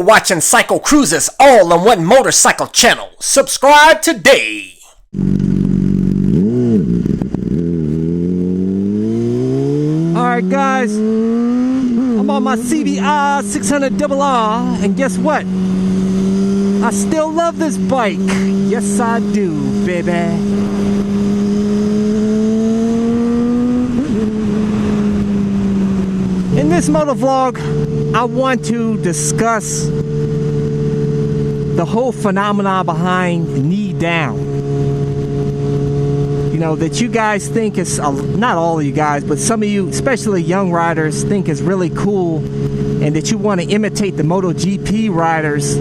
watching Cycle Cruises all on one motorcycle channel. Subscribe today. Alright guys, I'm on my CBR 600RR, and guess what? I still love this bike. Yes I do, baby. In this motovlog, I want to discuss the whole phenomena behind knee down. You know, that you guys think is, not all of you guys, but some of you, especially young riders, think is really cool, and that you want to imitate the MotoGP riders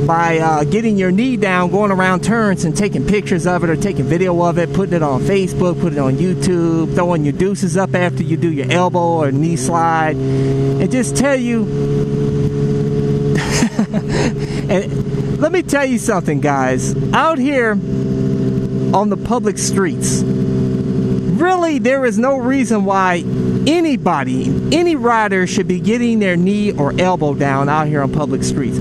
by getting your knee down, going around turns and taking pictures of it or taking video of it, putting it on Facebook, putting it on YouTube, throwing your deuces up after you do your elbow or knee slide, and just tell you, and let me tell you something, guys. Out here on the public streets, really there is no reason why anybody, any rider should be getting their knee or elbow down out here on public streets.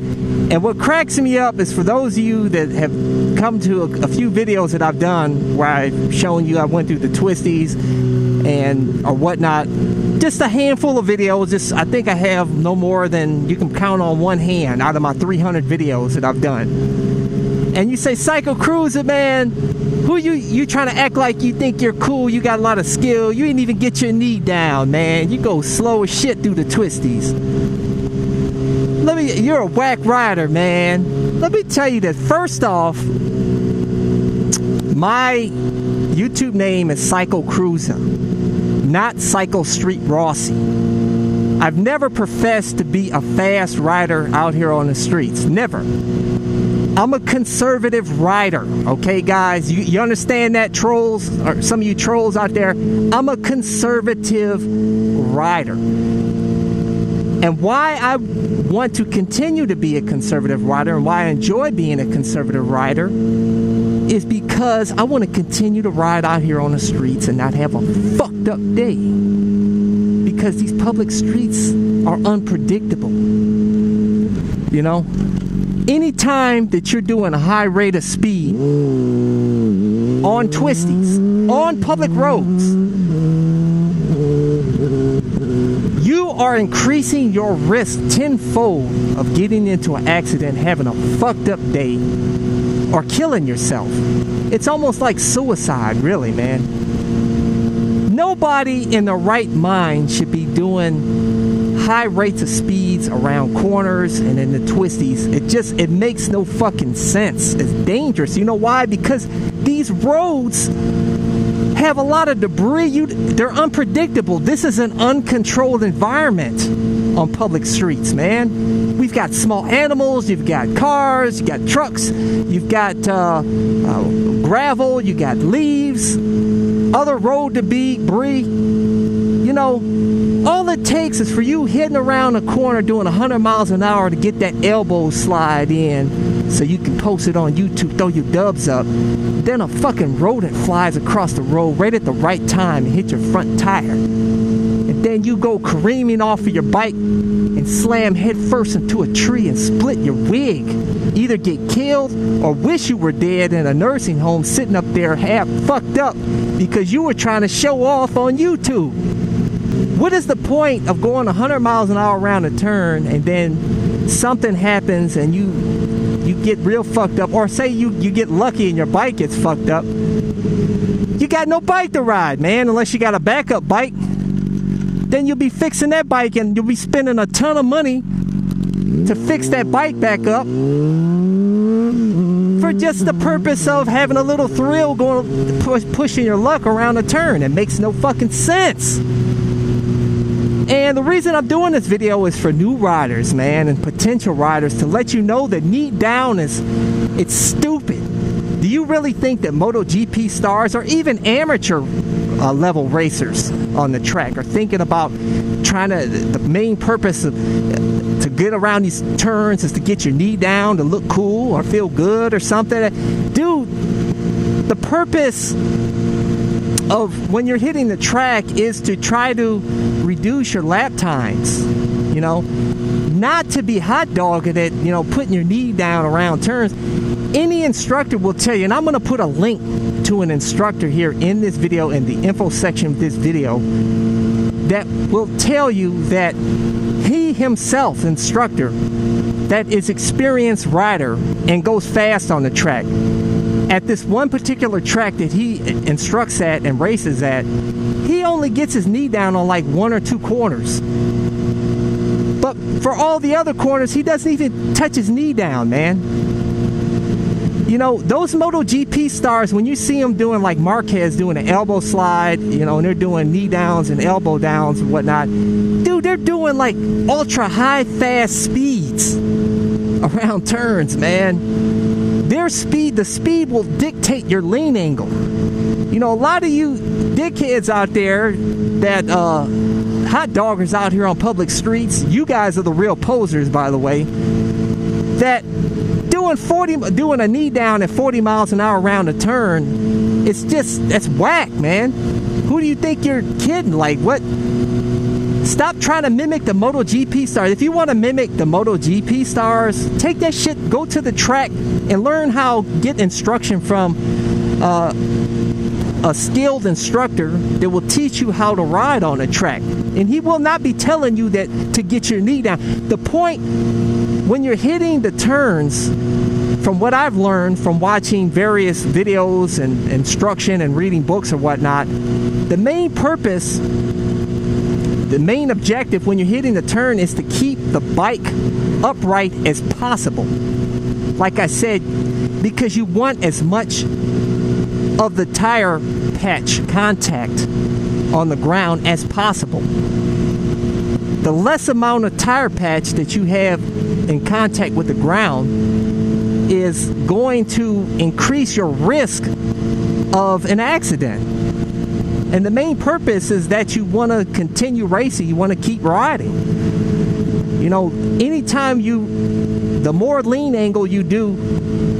And what cracks me up is for those of you that have come to a few videos that I've done where I've shown you I went through the twisties and or whatnot, just a handful of videos. I think I have no more than you can count on one hand out of my 300 videos that I've done. And you say, Cycle Cruiser, man, who you trying to act like you think you're cool, you got a lot of skill, you didn't even get your knee down, man. You go slow as shit through the twisties. You're a whack rider, man. Let me tell you that first off, my YouTube name is Cycle Cruiser, not Cycle Street Rossi. I've never professed to be a fast rider out here on the streets. Never. I'm a conservative rider, okay, guys? You understand that, trolls? Or some of you trolls out there? I'm a conservative rider. And why I want to continue to be a conservative rider and why I enjoy being a conservative rider is because I want to continue to ride out here on the streets and not have a fucked up day. Because these public streets are unpredictable. You know? Anytime that you're doing a high rate of speed on twisties, on public roads, you are increasing your risk tenfold of getting into an accident, having a fucked up day, or killing yourself. It's almost like suicide, really, man. Nobody in their right mind should be doing high rates of speeds around corners and in the twisties. It makes no fucking sense. It's dangerous. You know why? Because these roads have a lot of debris. They're unpredictable. This is an uncontrolled environment on public streets, man. We've got small animals, you've got cars, you've got trucks, you've got gravel, you got leaves, other road debris. You know, all it takes is for you hitting around a corner doing 100 miles an hour to get that elbow slide in so you can post it on YouTube, throw your dubs up. Then a fucking rodent flies across the road right at the right time and hit your front tire. And then you go careening off of your bike and slam head first into a tree and split your wig. Either get killed or wish you were dead in a nursing home sitting up there half fucked up because you were trying to show off on YouTube. What is the point of going 100 miles an hour around a turn and then something happens and you get real fucked up, or say you get lucky and your bike gets fucked up? You got no bike to ride, man, unless you got a backup bike. Then you'll be fixing that bike and you'll be spending a ton of money to fix that bike back up for just the purpose of having a little thrill going pushing your luck around a turn. It makes no fucking sense. And the reason I'm doing this video is for new riders, man, and potential riders, to let you know that knee down it's stupid. Do you really think that MotoGP stars or even amateur level racers on the track are thinking about the main purpose to get around these turns is to get your knee down to look cool or feel good or something? Dude, the purpose of when you're hitting the track is to try to reduce your lap times. you know, not to be hot dogging it, you know, putting your knee down around turns. Any instructor will tell you, and I'm going to put a link to an instructor here in this video, in the info section of this video, that will tell you that he himself, instructor, that is experienced rider and goes fast on the track. At this one particular track that he instructs at and races at, he only gets his knee down on like 1 or 2 corners. But for all the other corners, he doesn't even touch his knee down, man. You know, those MotoGP stars, when you see them doing like Marquez doing an elbow slide, you know, and they're doing knee downs and elbow downs and whatnot, dude, they're doing like ultra high fast speeds around turns, man. Their speed, the speed will dictate your lean angle. You know, a lot of you dickheads out there that hot doggers out here on public streets, you guys are the real posers, by the way, that doing a knee down at 40 miles an hour around a turn, that's whack, man. Who do you think you're kidding? Like, what? Stop trying to mimic the MotoGP stars. If you want to mimic the MotoGP stars, take that shit, go to the track and learn how, get instruction from a skilled instructor that will teach you how to ride on a track. And he will not be telling you that to get your knee down. The point, when you're hitting the turns, from what I've learned from watching various videos and instruction and reading books or whatnot, the main purpose, the main objective when you're hitting the turn is to keep the bike upright as possible. Like I said, because you want as much of the tire patch contact on the ground as possible. The less amount of tire patch that you have in contact with the ground is going to increase your risk of an accident. And the main purpose is that you want to continue racing, you want to keep riding. You know, anytime the more lean angle you do,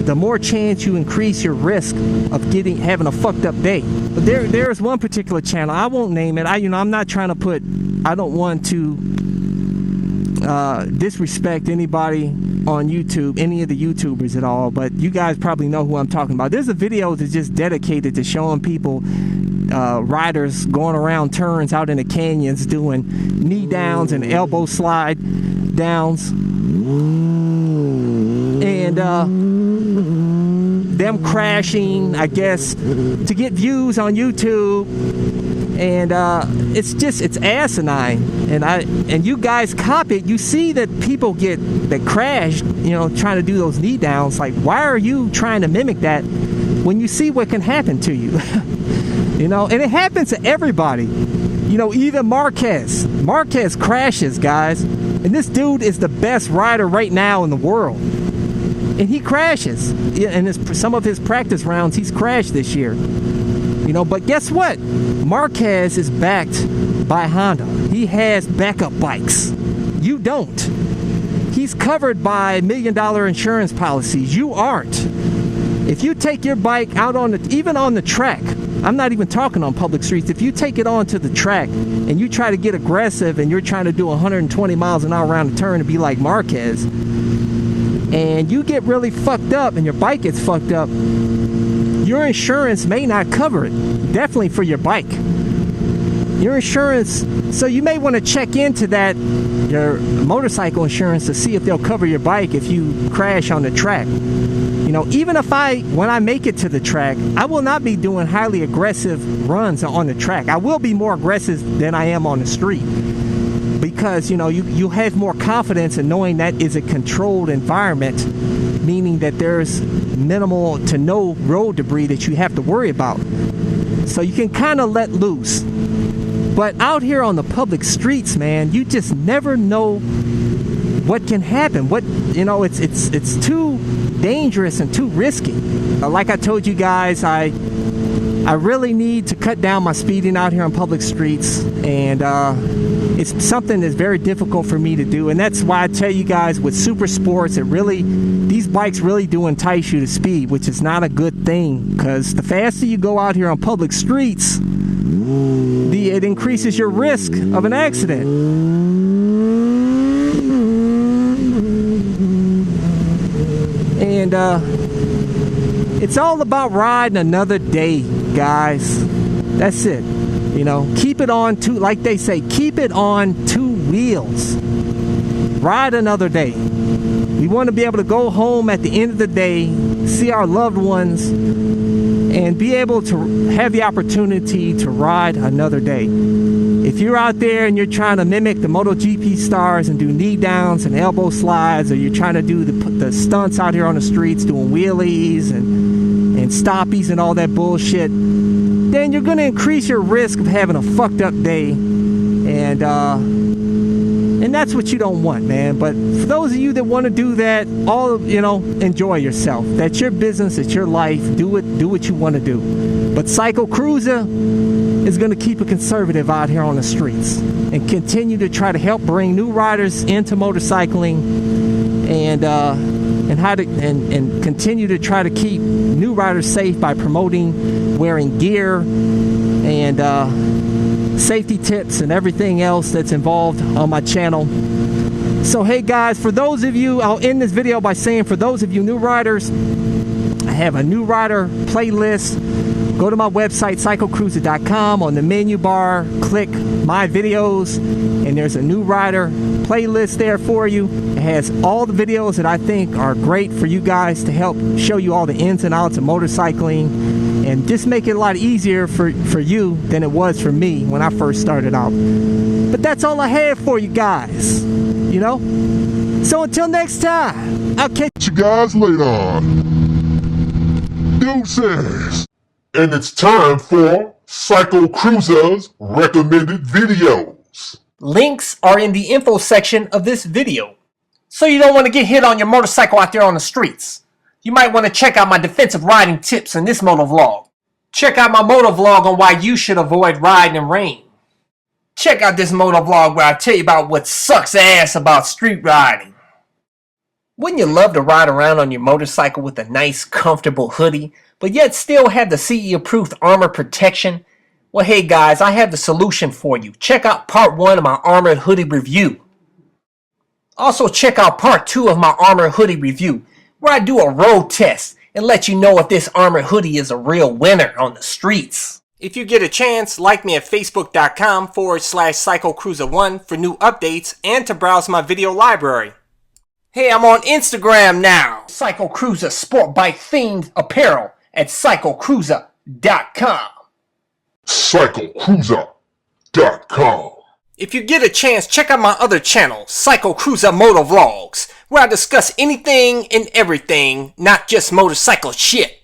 the more chance you increase your risk of having a fucked up day. But there's one particular channel, I won't name it. I'm not trying to I don't want to disrespect anybody on YouTube, any of the YouTubers at all, but you guys probably know who I'm talking about. There's a video that's just dedicated to showing people, riders going around turns out in the canyons doing knee downs and elbow slide downs, and them crashing, I guess, to get views on YouTube. And it's asinine, and you guys copy it. You see that people that crash, you know, trying to do those knee downs. Like, why are you trying to mimic that when you see what can happen to you? You know, and it happens to everybody. You know, even Marquez crashes, guys, and this dude is the best rider right now in the world, and he crashes. And some of his practice rounds, he's crashed this year. You know, but guess what? Marquez is backed by Honda. He has backup bikes. You don't. He's covered by $1 million insurance policies. You aren't. If you take your bike out even on the track, I'm not even talking on public streets. If you take it onto the track and you try to get aggressive and you're trying to do 120 miles an hour around the turn to be like Marquez, and you get really fucked up and your bike gets fucked up, your insurance may not cover it. Definitely for your bike. Your insurance, so you may want to check into that, your motorcycle insurance, to see if they'll cover your bike if you crash on the track. You know, even when I make it to the track, I will not be doing highly aggressive runs on the track. I will be more aggressive than I am on the street. Because, you know, you have more confidence in knowing that is a controlled environment, meaning that there's minimal to no road debris that you have to worry about. So you can kind of let loose. But out here on the public streets, man, you just never know what can happen. It's too dangerous and too risky. Like I told you guys, I really need to cut down my speeding out here on public streets, and it's something that's very difficult for me to do. And that's why I tell you guys, with super sports, these bikes really do entice you to speed, which is not a good thing, because the faster you go out here on public streets, it increases your risk of an accident. And it's all about riding another day, guys. That's it. You know, keep it on two, like they say, keep it on two wheels. Ride another day. We want to be able to go home at the end of the day, see our loved ones, and be able to have the opportunity to ride another day. If you're out there and you're trying to mimic the MotoGP stars and do knee downs and elbow slides, or you're trying to do the stunts out here on the streets, doing wheelies and stoppies and all that bullshit, then you're going to increase your risk of having a fucked up day, and that's what you don't want, man. But for those of you that want to do that, enjoy yourself. That's your business, it's your life. Do what you want to do. But Cycle Cruiser is going to keep it conservative out here on the streets and continue to try to help bring new riders into motorcycling, and continue to try to keep new riders safe by promoting wearing gear and safety tips and everything else that's involved on my channel. So hey guys, for those of you, I'll end this video by saying, for those of you new riders, I have a new rider playlist. Go to my website, CYCLECRUZA.com. On the menu bar, click my videos, and there's a new rider playlist there for you. It has all the videos that I think are great for you guys to help show you all the ins and outs of motorcycling, and just make it a lot easier for you than it was for me when I first started out. But that's all I have for you guys, you know? So until next time, I'll catch you guys later. Deuces. And it's time for CYCLECRUZA'S recommended videos. Links are in the info section of this video. So you don't want to get hit on your motorcycle out there on the streets. You might want to check out my defensive riding tips in this motovlog. Check out my motovlog on why you should avoid riding in rain. Check out this motovlog where I tell you about what sucks ass about street riding. Wouldn't you love to ride around on your motorcycle with a nice, comfortable hoodie, but yet still have the CE-approved armor protection? Well, hey guys, I have the solution for you. Check out part 1 of my Armored Hoodie review. Also check out part 2 of my Armored Hoodie review, where I do a road test and let you know if this Armored Hoodie is a real winner on the streets. If you get a chance, like me at facebook.com/CycleCruza1 for new updates and to browse my video library. Hey, I'm on Instagram now. CycleCruza sport bike themed apparel at CycleCruza.com. CycleCruza.com. If you get a chance, check out my other channel, CycleCruza Motovlogs, where I discuss anything and everything, not just motorcycle shit.